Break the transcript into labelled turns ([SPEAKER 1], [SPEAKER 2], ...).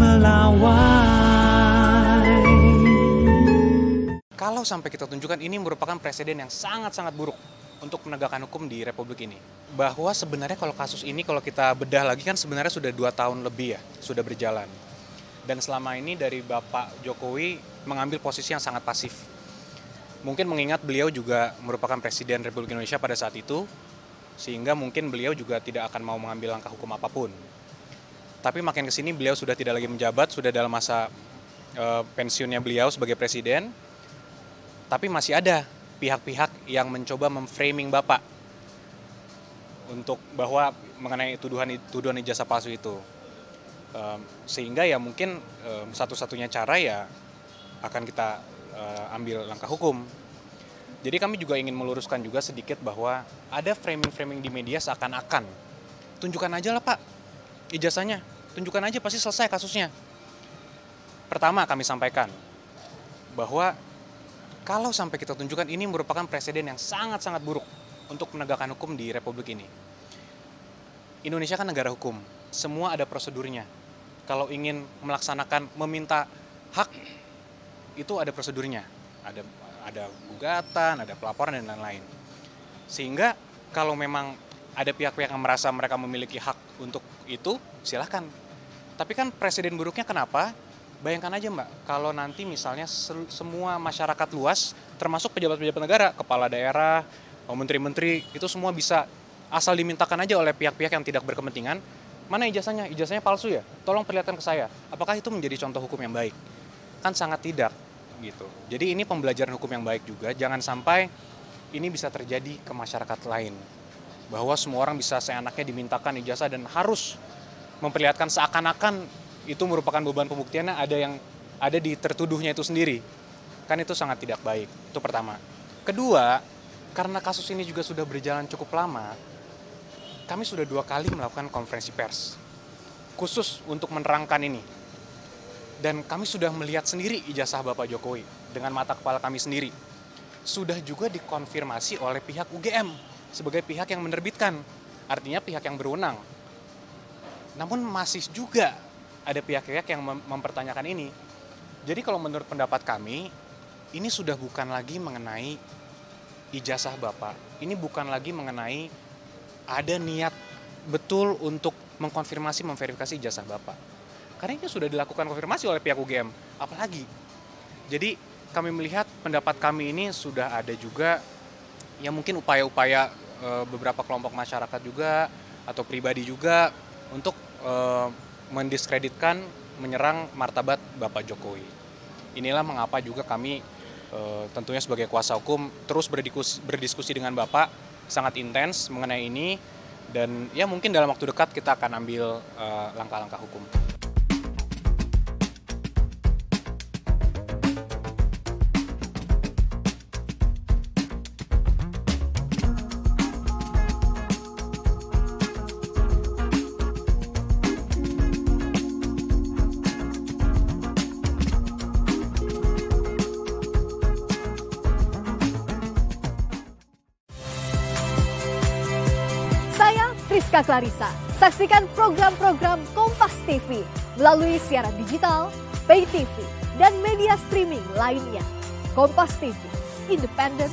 [SPEAKER 1] melawai.
[SPEAKER 2] Kalau sampai kita tunjukkan ini merupakan presiden yang sangat-sangat buruk untuk penegakan hukum di Republik ini. Bahwa sebenarnya kalau kasus ini kalau kita bedah lagi kan sebenarnya sudah 2 tahun lebih ya, sudah berjalan. Dan selama ini dari Bapak Jokowi mengambil posisi yang sangat pasif. Mungkin mengingat beliau juga merupakan presiden Republik Indonesia pada saat itu, sehingga mungkin beliau juga tidak akan mau mengambil langkah hukum apapun. Tapi makin kesini beliau sudah tidak lagi menjabat, sudah dalam masa pensiunnya beliau sebagai presiden. Tapi masih ada pihak-pihak yang mencoba memframing Bapak untuk bahwa mengenai tuduhan ijazah palsu itu. Sehingga ya mungkin satu-satunya cara ya akan kita ambil langkah hukum. Jadi kami juga ingin meluruskan juga sedikit bahwa ada framing-framing di media seakan-akan tunjukkan aja lah Pak ijazahnya, tunjukkan aja pasti selesai kasusnya. Pertama kami sampaikan bahwa kalau sampai kita tunjukkan ini merupakan presiden yang sangat-sangat buruk untuk penegakan hukum di Republik ini. Indonesia kan negara hukum, semua ada prosedurnya. Kalau ingin melaksanakan, meminta hak, itu ada prosedurnya. Ada gugatan, ada pelaporan, dan lain-lain. Sehingga kalau memang ada pihak-pihak yang merasa mereka memiliki hak untuk itu, silahkan. Tapi kan presiden buruknya kenapa? Bayangkan aja Mbak, kalau nanti misalnya semua masyarakat luas, termasuk pejabat-pejabat negara, kepala daerah, menteri-menteri, itu semua bisa asal dimintakan aja oleh pihak-pihak yang tidak berkepentingan, mana ijazahnya? Ijazahnya palsu ya? Tolong perlihatkan ke saya. Apakah itu menjadi contoh hukum yang baik? Kan sangat tidak gitu. Jadi ini pembelajaran hukum yang baik juga, jangan sampai ini bisa terjadi ke masyarakat lain. Bahwa semua orang bisa seenaknya dimintakan ijazah dan harus memperlihatkan seakan-akan itu merupakan beban pembuktiannya ada di tertuduhnya itu sendiri. Kan itu sangat tidak baik. Itu pertama. Kedua, karena kasus ini juga sudah berjalan cukup lama, kami sudah 2 kali melakukan konferensi pers khusus untuk menerangkan ini. Dan kami sudah melihat sendiri ijazah Bapak Jokowi dengan mata kepala kami sendiri. Sudah juga dikonfirmasi oleh pihak UGM sebagai pihak yang menerbitkan, artinya pihak yang berwenang. Namun masih juga ada pihak-pihak yang mempertanyakan ini. Jadi kalau menurut pendapat kami, ini sudah bukan lagi mengenai ijazah Bapak. Ini bukan lagi mengenai ada niat betul untuk mengkonfirmasi, memverifikasi ijazah Bapak. Karena ini sudah dilakukan konfirmasi oleh pihak UGM. Apalagi. Jadi kami melihat pendapat kami ini sudah ada juga ya mungkin upaya-upaya beberapa kelompok masyarakat juga atau pribadi juga untuk mendiskreditkan, menyerang martabat Bapak Jokowi. Inilah mengapa juga kami tentunya sebagai kuasa hukum terus berdiskusi dengan Bapak sangat intens mengenai ini dan ya mungkin dalam waktu dekat kita akan ambil langkah-langkah hukum.
[SPEAKER 3] Rizka Clarissa. Saksikan program-program Kompas TV melalui siaran digital, pay TV, dan media streaming lainnya. Kompas TV, independen,